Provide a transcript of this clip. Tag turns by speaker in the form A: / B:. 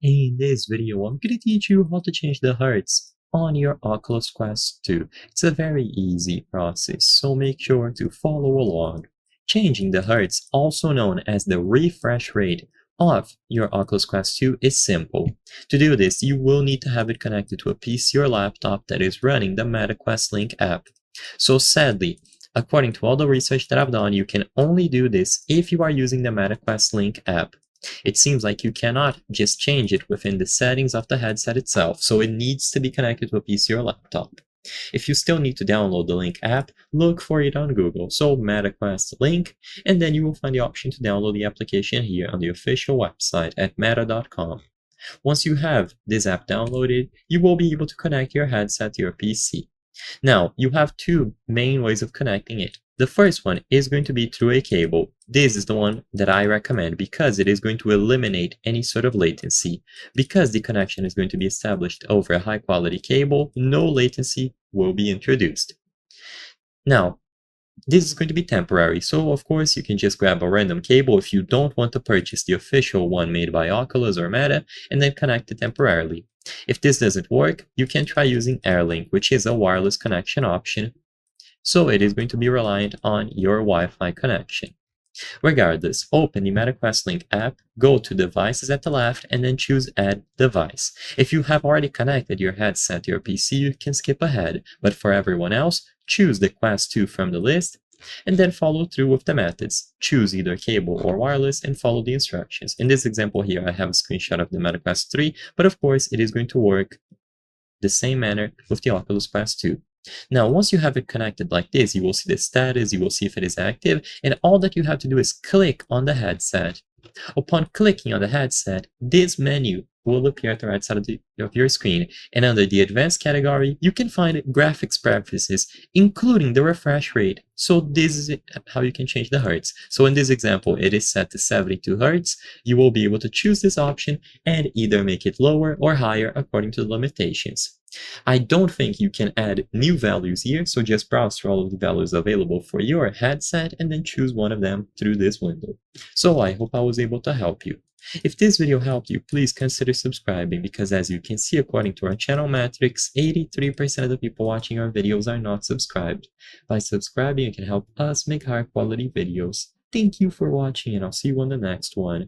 A: In this video, I'm going to teach you how to change the hertz on your Oculus Quest 2. It's a very easy process, so make sure to follow along. Changing the hertz, also known as the refresh rate of your Oculus Quest 2, is simple. To do this, you will need to have it connected to a PC or laptop that is running the MetaQuest Link app. So sadly, according to all the research that I've done, you can only do this if you are using the MetaQuest Link app. It seems like you cannot just change it within the settings of the headset itself, so it needs to be connected to a PC or laptop. If you still need to download the Link app, look for it on Google, so MetaQuest Link, and then you will find the option to download the application here on the official website at meta.com. Once you have this app downloaded, you will be able to connect your headset to your PC. Now, you have two main ways of connecting it. The first one is going to be through a cable. This is the one that I recommend because it is going to eliminate any sort of latency. Because the connection is going to be established over a high quality cable, no latency will be introduced. Now, this is going to be temporary, so of course you can just grab a random cable if you don't want to purchase the official one made by Oculus or Meta and then connect it temporarily. If this doesn't work, you can try using AirLink, which is a wireless connection option. So it is going to be reliant on your Wi-Fi connection. Regardless, open the MetaQuest Link app, go to Devices at the left, and then choose Add Device. If you have already connected your headset to your PC, you can skip ahead, but for everyone else, choose the Quest 2 from the list, and then follow through with the methods. Choose either cable or wireless and follow the instructions. In this example here, I have a screenshot of the MetaQuest 3, but of course it is going to work the same manner with the Oculus Quest 2. Now, once you have it connected like this, you will see the status, you will see if it is active, and all that you have to do is click on the headset. Upon clicking on the headset, this menu will appear at the right side of your screen, and under the advanced category, you can find graphics preferences, including the refresh rate. So this is how you can change the hertz. So in this example, it is set to 72 hertz. You will be able to choose this option and either make it lower or higher according to the limitations. I don't think you can add new values here, so just browse through all of the values available for your headset and then choose one of them through this window. So I hope I was able to help you. If this video helped you, please consider subscribing because as you can see according to our channel metrics, 83% of the people watching our videos are not subscribed. By subscribing, you can help us make higher quality videos. Thank you for watching and I'll see you on the next one.